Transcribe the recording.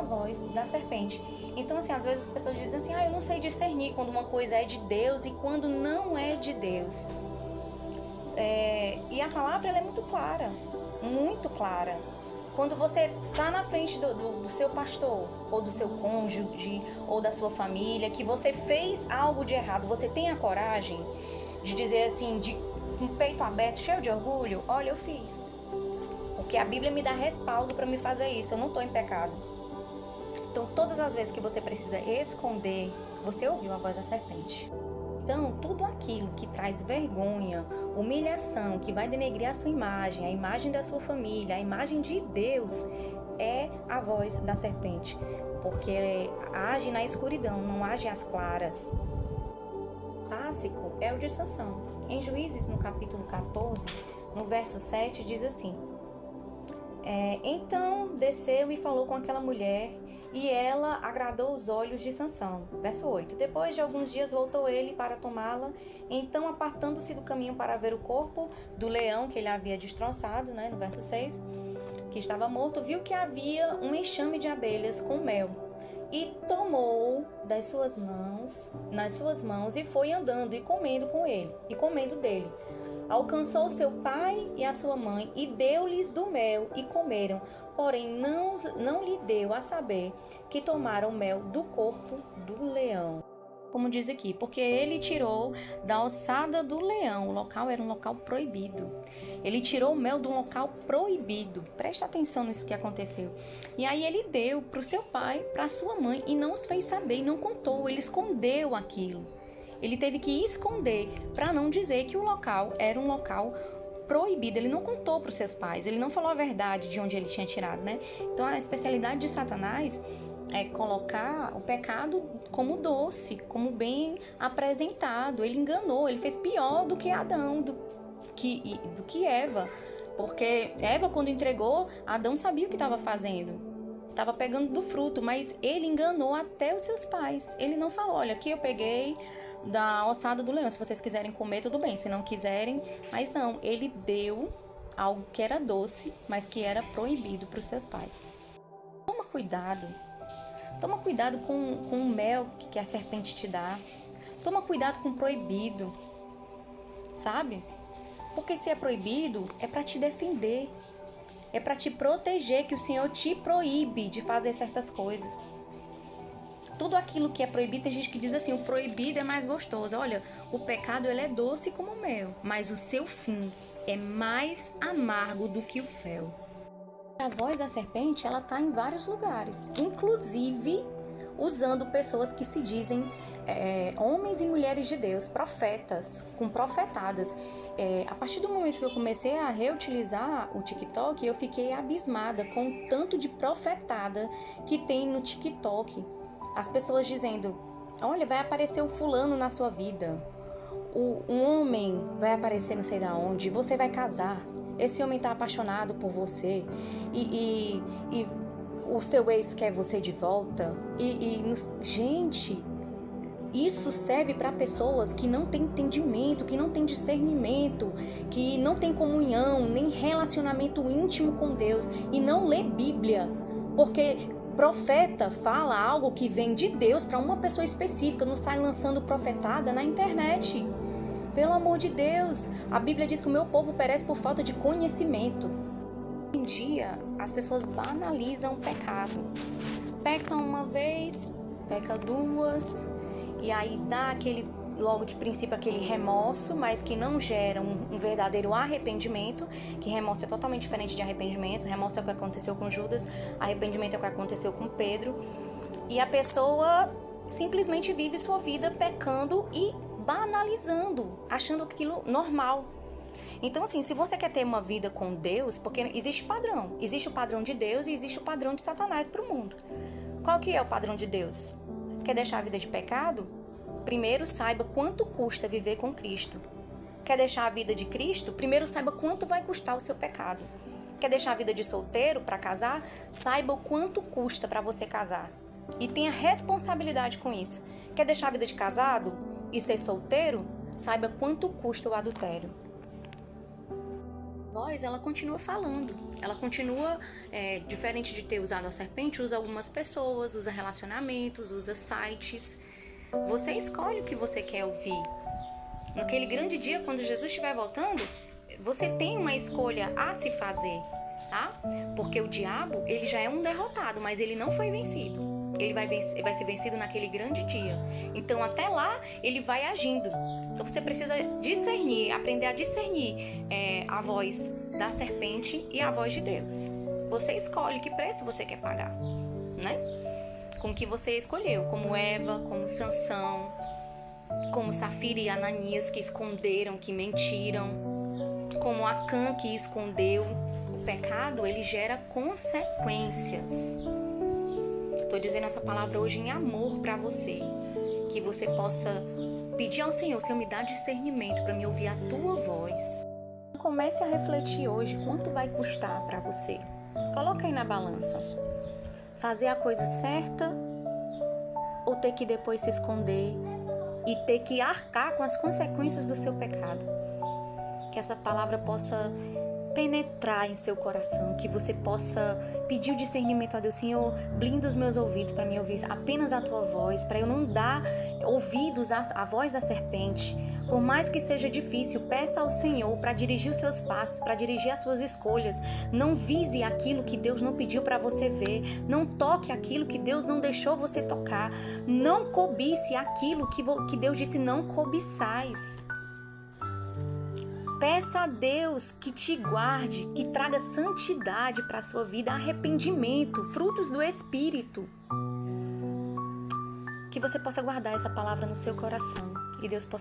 a voz da serpente. Então, assim, às vezes as pessoas dizem assim, eu não sei discernir quando uma coisa é de Deus e quando não é de Deus. E a palavra, ela é muito clara, muito clara. Quando você está na frente do seu pastor, ou do seu cônjuge, ou da sua família, que você fez algo de errado, você tem a coragem de dizer assim, com o peito aberto, cheio de orgulho, olha, eu fiz. Porque a Bíblia me dá respaldo para me fazer isso, eu não estou em pecado. Então, todas as vezes que você precisa esconder, você ouviu a voz da serpente. Então, tudo aquilo que traz vergonha, humilhação, que vai denegrir a sua imagem, a imagem da sua família, a imagem de Deus, é a voz da serpente. Porque age na escuridão, não age às claras. O clássico é o de Sansão. Em Juízes, no capítulo 14, no verso 7, diz assim: então desceu e falou com aquela mulher, e ela agradou os olhos de Sansão. Verso 8. Depois de alguns dias voltou ele para tomá-la. Então, apartando-se do caminho para ver o corpo do leão que ele havia destroçado, no verso 6, que estava morto, viu que havia um enxame de abelhas com mel. E tomou nas suas mãos e foi andando e comendo dele. Alcançou seu pai e a sua mãe e deu-lhes do mel e comeram. Porém, não lhe deu a saber que tomaram mel do corpo do leão. Como diz aqui, porque ele tirou da ossada do leão, o local era um local proibido. Ele tirou o mel de um local proibido. Presta atenção nisso que aconteceu. E aí ele deu para o seu pai, para a sua mãe, e não os fez saber, e não contou, ele escondeu aquilo. Ele teve que esconder para não dizer que o local era um local proibido. Ele não contou para os seus pais, ele não falou a verdade de onde ele tinha tirado, Então a especialidade de Satanás é colocar o pecado como doce, como bem apresentado. Ele enganou, ele fez pior do que Adão, do que Eva. Porque Eva, quando entregou, Adão sabia o que estava fazendo. Estava pegando do fruto, mas ele enganou até os seus pais. Ele não falou, olha, aqui eu peguei da ossada do leão, se vocês quiserem comer, tudo bem, se não quiserem, mas não, ele deu algo que era doce, mas que era proibido para os seus pais. Toma cuidado com o mel que a serpente te dá, toma cuidado com o proibido, sabe? Porque se é proibido, é para te defender, é para te proteger, que o Senhor te proíbe de fazer certas coisas. Tudo aquilo que é proibido, tem gente que diz assim, o proibido é mais gostoso. Olha, o pecado ele é doce como o mel, mas o seu fim é mais amargo do que o fel. A voz da serpente, ela está em vários lugares, inclusive usando pessoas que se dizem homens e mulheres de Deus, profetas, com profetadas. A partir do momento que eu comecei a reutilizar o TikTok, eu fiquei abismada com o tanto de profetada que tem no TikTok. As pessoas dizendo, olha, vai aparecer o fulano na sua vida, um homem vai aparecer não sei da onde, você vai casar, esse homem está apaixonado por você e o seu ex quer você de volta. Gente, isso serve para pessoas que não têm entendimento, que não têm discernimento, que não têm comunhão, nem relacionamento íntimo com Deus e não lê Bíblia, porque profeta fala algo que vem de Deus para uma pessoa específica, não sai lançando profetada na internet. Pelo amor de Deus, a Bíblia diz que o meu povo perece por falta de conhecimento. Hoje em dia, as pessoas banalizam o pecado. Peca uma vez, peca duas, e aí dá logo de princípio aquele remorso, mas que não gera um verdadeiro arrependimento, que remorso é totalmente diferente de arrependimento. Remorso é o que aconteceu com Judas, arrependimento é o que aconteceu com Pedro. E a pessoa simplesmente vive sua vida pecando e banalizando, achando aquilo normal. Então, assim, se você quer ter uma vida com Deus, porque existe o padrão de Deus e existe o padrão de Satanás para o mundo. Qual que é o padrão de Deus? Quer deixar a vida de pecado? Primeiro saiba quanto custa viver com Cristo. Quer deixar a vida de Cristo? Primeiro saiba quanto vai custar o seu pecado. Quer deixar a vida de solteiro para casar? Saiba o quanto custa para você casar. E tenha responsabilidade com isso. Quer deixar a vida de casado e ser solteiro? Saiba quanto custa o adultério. voz, ela continua falando. Ela continua, diferente de ter usado a serpente, usa algumas pessoas, usa relacionamentos, usa sites. Você escolhe o que você quer ouvir. Naquele grande dia, quando Jesus estiver voltando, você tem uma escolha a se fazer, tá? Porque o diabo, ele já é um derrotado, mas ele não foi vencido. Ele vai ser vencido naquele grande dia. Então, até lá, ele vai agindo. Então, você precisa discernir, aprender a discernir a voz da serpente e a voz de Deus. Você escolhe que preço você quer pagar, né? Com o que você escolheu, como Eva, como Sansão, como Safira e Ananias, que esconderam, que mentiram, como Acã, que escondeu. O pecado, ele gera consequências. Estou dizendo essa palavra hoje em amor para você, que você possa pedir ao Senhor me dá discernimento para me ouvir a tua voz. Comece a refletir hoje quanto vai custar para você. Coloca aí na balança. Fazer a coisa certa ou ter que depois se esconder e ter que arcar com as consequências do seu pecado? Que essa palavra possa penetrar em seu coração, que você possa pedir o discernimento a Deus. Senhor, blinda os meus ouvidos para me ouvir apenas a tua voz, para eu não dar ouvidos à voz da serpente. Por mais que seja difícil, peça ao Senhor para dirigir os seus passos, para dirigir as suas escolhas. Não vise aquilo que Deus não pediu para você ver. Não toque aquilo que Deus não deixou você tocar. Não cobice aquilo que Deus disse não cobiçais. Peça a Deus que te guarde, que traga santidade para a sua vida, arrependimento, frutos do Espírito. Que você possa guardar essa palavra no seu coração e Deus possa